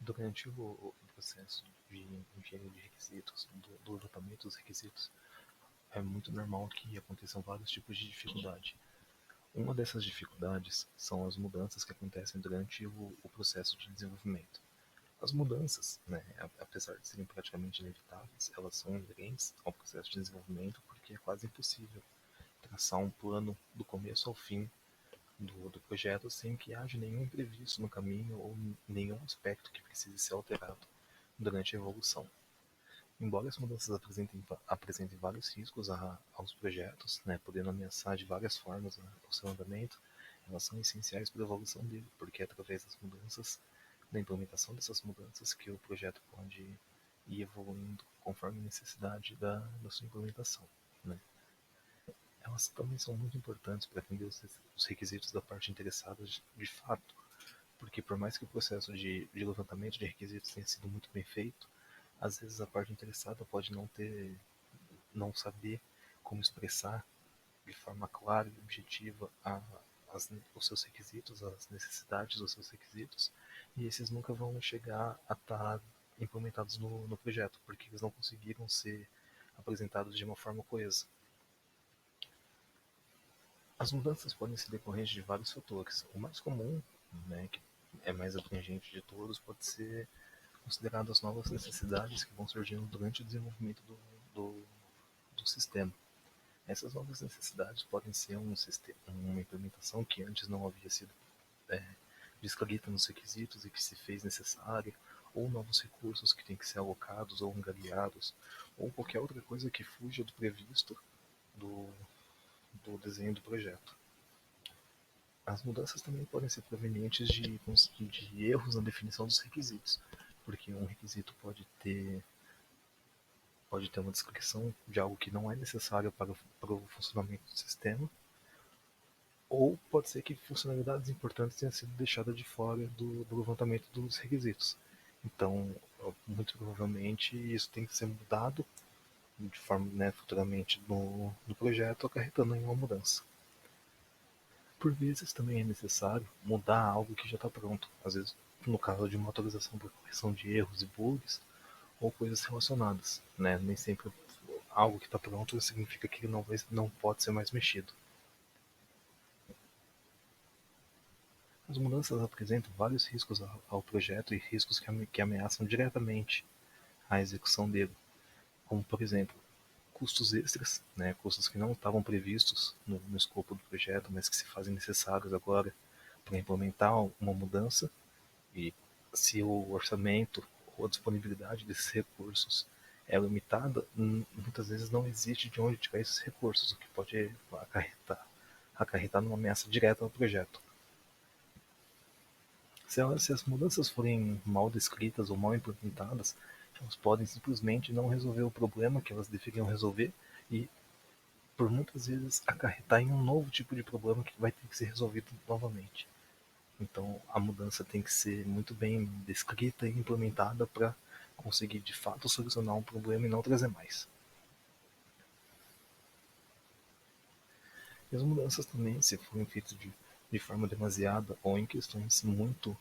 Durante o processo de engenharia de requisitos, do levantamento dos requisitos, é muito normal que aconteçam vários tipos de dificuldade. Uma dessas dificuldades são as mudanças que acontecem durante o processo de desenvolvimento. As mudanças, né, apesar de serem praticamente inevitáveis, elas são inerentes ao processo de desenvolvimento porque é quase impossível traçar um plano do começo ao fim do projeto sem que haja nenhum imprevisto no caminho ou nenhum aspecto que precise ser alterado durante a evolução. Embora as mudanças apresentem vários riscos aos projetos, né, podendo ameaçar de várias formas o seu andamento, elas são essenciais para a evolução dele, porque é através das mudanças, da implementação dessas mudanças, que o projeto pode ir evoluindo conforme a necessidade da sua implementação. Né. Elas também são muito importantes para atender os requisitos da parte interessada de fato, porque por mais que o processo de levantamento de requisitos tenha sido muito bem feito, às vezes a parte interessada pode não saber como expressar de forma clara e objetiva os seus requisitos, as necessidades dos seus requisitos, e esses nunca vão chegar a estar implementados no projeto, porque eles não conseguiram ser apresentados de uma forma coesa. As mudanças podem ser decorrentes de vários fatores. O mais comum, né, que é mais abrangente de todos, pode ser considerado as novas necessidades que vão surgindo durante o desenvolvimento do, do sistema. Essas novas necessidades podem ser uma implementação que antes não havia sido é, descrita nos requisitos e que se fez necessária, ou novos recursos que têm que ser alocados ou angariados, ou qualquer outra coisa que fuja do previsto do, do desenho do projeto. As mudanças também podem ser provenientes de erros na definição dos requisitos, porque um requisito pode ter uma descrição de algo que não é necessário para o funcionamento do sistema, ou pode ser que funcionalidades importantes tenham sido deixadas de fora do levantamento dos requisitos. Então, muito provavelmente, isso tem que ser mudado de forma, né, futuramente no projeto, acarretando em uma mudança. Por vezes também é necessário mudar algo que já está pronto, às vezes no caso de uma atualização para correção de erros e bugs, ou coisas relacionadas. Né? Nem sempre algo que está pronto significa que ele não pode ser mais mexido. As mudanças apresentam vários riscos ao projeto e riscos que ameaçam diretamente a execução dele, como por exemplo, custos extras, né, custos que não estavam previstos no escopo do projeto, mas que se fazem necessários agora para implementar uma mudança, e se o orçamento ou a disponibilidade desses recursos é limitada, muitas vezes não existe de onde tirar esses recursos, o que pode acarretar numa ameaça direta ao projeto. Se as mudanças forem mal descritas ou mal implementadas, elas podem simplesmente não resolver o problema que elas deveriam resolver e, por muitas vezes, acarretar em um novo tipo de problema que vai ter que ser resolvido novamente. Então, a mudança tem que ser muito bem descrita e implementada para conseguir, de fato, solucionar um problema e não trazer mais. E as mudanças também, se forem feitas de forma demasiada ou em questões muito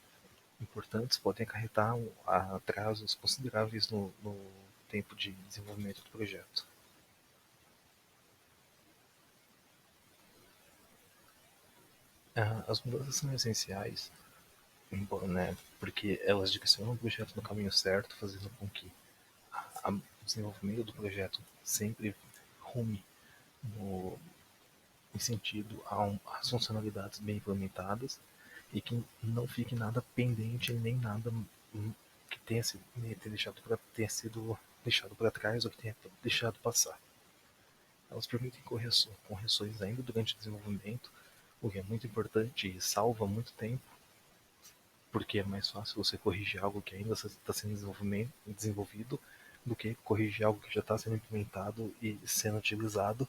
importantes, podem acarretar atrasos consideráveis no tempo de desenvolvimento do projeto. As mudanças são essenciais, né, porque elas direcionam o projeto no caminho certo, fazendo com que o desenvolvimento do projeto sempre rume no, em sentido às funcionalidades bem implementadas e que não fique nada pendente nem nada que tenha sido deixado para trás ou que tenha deixado passar. Elas permitem correções ainda durante o desenvolvimento, o que é muito importante e salva muito tempo, porque é mais fácil você corrigir algo que ainda está sendo desenvolvido do que corrigir algo que já está sendo implementado e sendo utilizado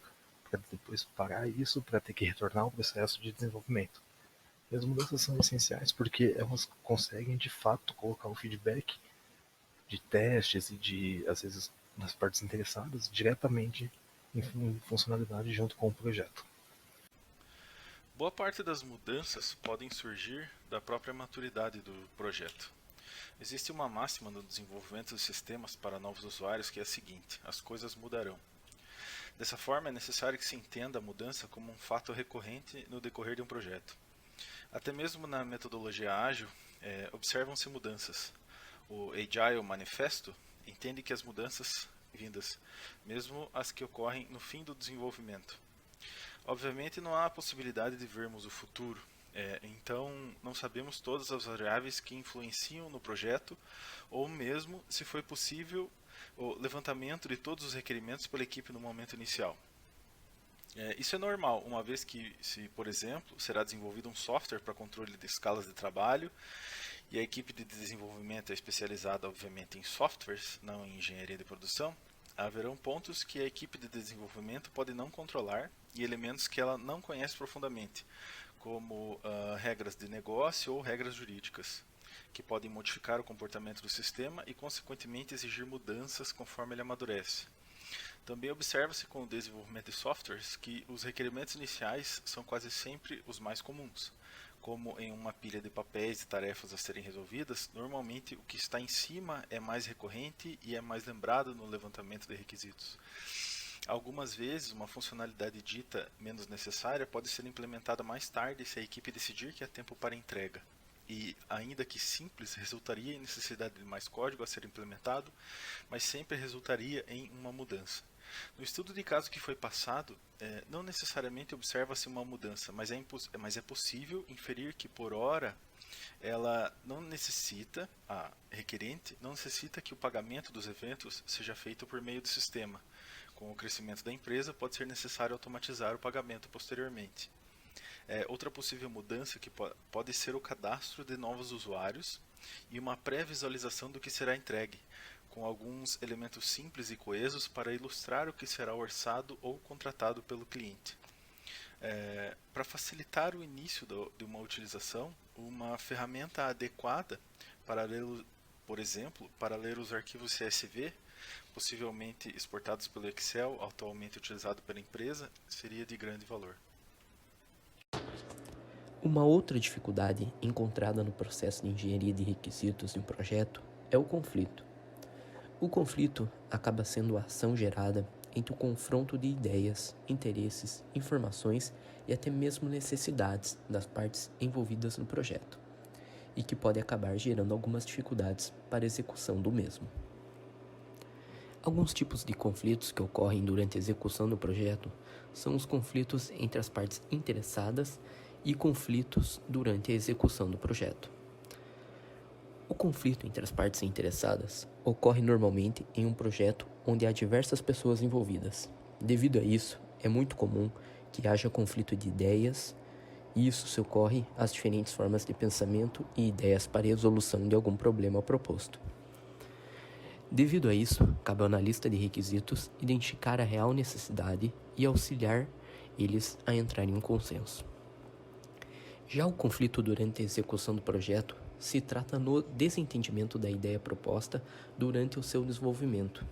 para depois parar isso para ter que retornar ao processo de desenvolvimento. E as mudanças são essenciais porque elas conseguem de fato colocar o feedback de testes e às vezes, das partes interessadas diretamente em funcionalidade junto com o projeto. Boa parte das mudanças podem surgir da própria maturidade do projeto. Existe uma máxima no desenvolvimento de sistemas para novos usuários que é a seguinte: as coisas mudarão. Dessa forma, é necessário que se entenda a mudança como um fato recorrente no decorrer de um projeto. Até mesmo na metodologia ágil, observam-se mudanças. O Agile Manifesto entende que as mudanças vindas, mesmo as que ocorrem no fim do desenvolvimento. Obviamente, não há a possibilidade de vermos o futuro, então não sabemos todas as variáveis que influenciam no projeto, ou mesmo se foi possível o levantamento de todos os requerimentos pela equipe no momento inicial. Isso é normal, uma vez que, se, por exemplo, será desenvolvido um software para controle de escalas de trabalho e a equipe de desenvolvimento é especializada, obviamente, em softwares, não em engenharia de produção, haverão pontos que a equipe de desenvolvimento pode não controlar e elementos que ela não conhece profundamente, como regras de negócio ou regras jurídicas, que podem modificar o comportamento do sistema e, consequentemente, exigir mudanças conforme ele amadurece. Também observa-se com o desenvolvimento de softwares que os requerimentos iniciais são quase sempre os mais comuns. Como em uma pilha de papéis e tarefas a serem resolvidas, normalmente o que está em cima é mais recorrente e é mais lembrado no levantamento de requisitos. Algumas vezes, uma funcionalidade dita menos necessária pode ser implementada mais tarde se a equipe decidir que há tempo para entrega. E, ainda que simples, resultaria em necessidade de mais código a ser implementado, mas sempre resultaria em uma mudança. No estudo de caso que foi passado, não necessariamente observa-se uma mudança, mas é possível inferir que, por hora, ela não necessita, a requerente, não necessita que o pagamento dos eventos seja feito por meio do sistema. Com o crescimento da empresa, pode ser necessário automatizar o pagamento posteriormente. Outra possível mudança que pode ser o cadastro de novos usuários e uma pré-visualização do que será entregue, com alguns elementos simples e coesos para ilustrar o que será orçado ou contratado pelo cliente. Para facilitar o início de uma utilização, uma ferramenta adequada para ler, por exemplo, para ler os arquivos CSV, possivelmente exportados pelo Excel, atualmente utilizado pela empresa, seria de grande valor. Uma outra dificuldade encontrada no processo de engenharia de requisitos de um projeto é o conflito. O conflito acaba sendo a ação gerada entre o confronto de ideias, interesses, informações e até mesmo necessidades das partes envolvidas no projeto, e que pode acabar gerando algumas dificuldades para a execução do mesmo. Alguns tipos de conflitos que ocorrem durante a execução do projeto são os conflitos entre as partes interessadas e conflitos durante a execução do projeto. O conflito entre as partes interessadas ocorre normalmente em um projeto onde há diversas pessoas envolvidas. Devido a isso, é muito comum que haja conflito de ideias, e isso se ocorre às diferentes formas de pensamento e ideias para a resolução de algum problema proposto. Devido a isso, cabe ao analista de requisitos identificar a real necessidade e auxiliar eles a entrar em um consenso. Já o conflito durante a execução do projeto se trata no desentendimento da ideia proposta durante o seu desenvolvimento,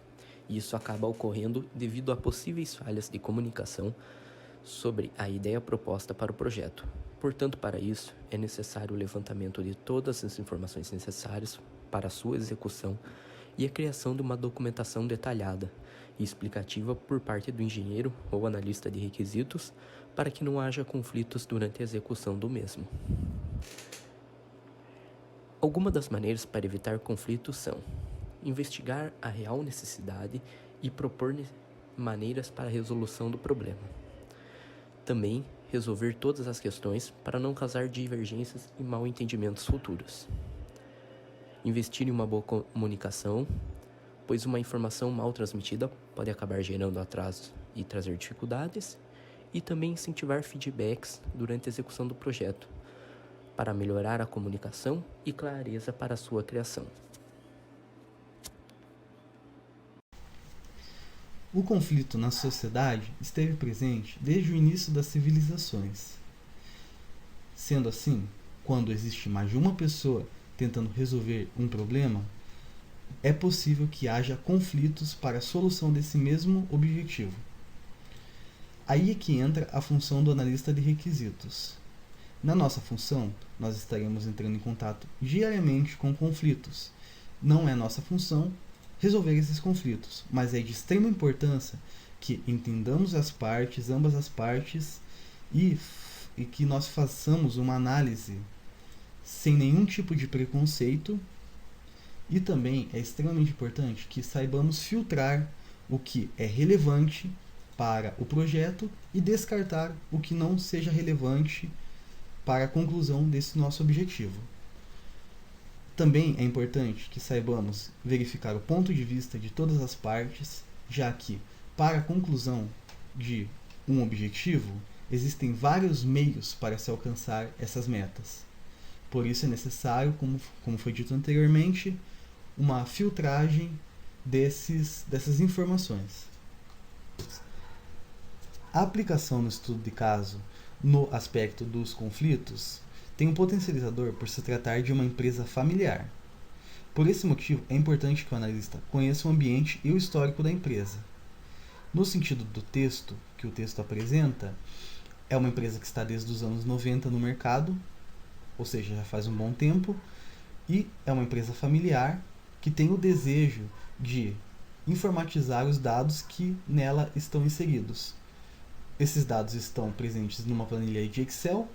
e isso acaba ocorrendo devido a possíveis falhas de comunicação sobre a ideia proposta para o projeto. Portanto, para isso, é necessário o levantamento de todas as informações necessárias para a sua execução e a criação de uma documentação detalhada e explicativa por parte do engenheiro ou analista de requisitos para que não haja conflitos durante a execução do mesmo. Algumas das maneiras para evitar conflitos são investigar a real necessidade e propor maneiras para a resolução do problema. Também resolver todas as questões para não causar divergências e mal-entendimentos futuros. Investir em uma boa comunicação, pois uma informação mal transmitida pode acabar gerando atrasos e trazer dificuldades, e também incentivar feedbacks durante a execução do projeto, para melhorar a comunicação e clareza para a sua criação. O conflito na sociedade esteve presente desde o início das civilizações. Sendo assim, quando existe mais de uma pessoa tentando resolver um problema, é possível que haja conflitos para a solução desse mesmo objetivo. Aí é que entra a função do analista de requisitos. Na nossa função, nós estaremos entrando em contato diariamente com conflitos. Não é nossa função resolver esses conflitos, mas é de extrema importância que entendamos ambas as partes, e que nós façamos uma análise sem nenhum tipo de preconceito. E também é extremamente importante que saibamos filtrar o que é relevante para o projeto e descartar o que não seja relevante para a conclusão desse nosso objetivo. Também é importante que saibamos verificar o ponto de vista de todas as partes, já que, para a conclusão de um objetivo, existem vários meios para se alcançar essas metas. Por isso é necessário, como foi dito anteriormente, uma filtragem dessas informações. A aplicação no estudo de caso no aspecto dos conflitos tem um potencializador por se tratar de uma empresa familiar. Por esse motivo, é importante que o analista conheça o ambiente e o histórico da empresa. No sentido do texto, que o texto apresenta, é uma empresa que está desde os anos 90 no mercado, ou seja, já faz um bom tempo, e é uma empresa familiar que tem o desejo de informatizar os dados que nela estão inseridos. Esses dados estão presentes numa planilha de Excel,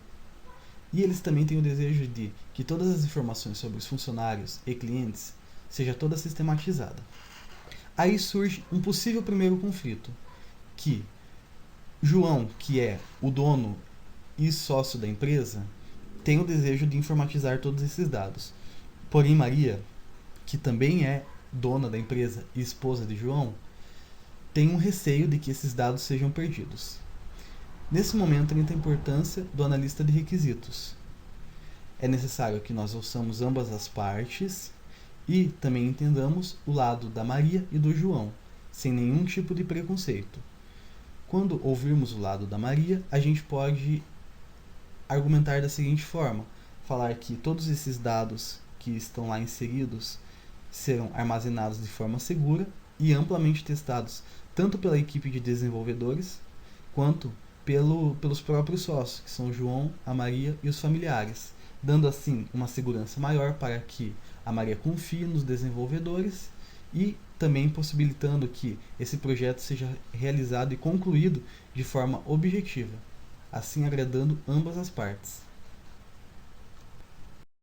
e eles também têm o desejo de que todas as informações sobre os funcionários e clientes seja toda sistematizada. Aí surge um possível primeiro conflito, que João, que é o dono e sócio da empresa, tem o desejo de informatizar todos esses dados. Porém, Maria, que também é dona da empresa e esposa de João, tem um receio de que esses dados sejam perdidos. Nesse momento entra a importância do analista de requisitos. É necessário que nós ouçamos ambas as partes e também entendamos o lado da Maria e do João, sem nenhum tipo de preconceito. Quando ouvirmos o lado da Maria, a gente pode argumentar da seguinte forma: falar que todos esses dados que estão lá inseridos serão armazenados de forma segura e amplamente testados tanto pela equipe de desenvolvedores quanto pelos próprios sócios, que são o João, a Maria e os familiares, dando assim uma segurança maior para que a Maria confie nos desenvolvedores e também possibilitando que esse projeto seja realizado e concluído de forma objetiva, assim agradando ambas as partes.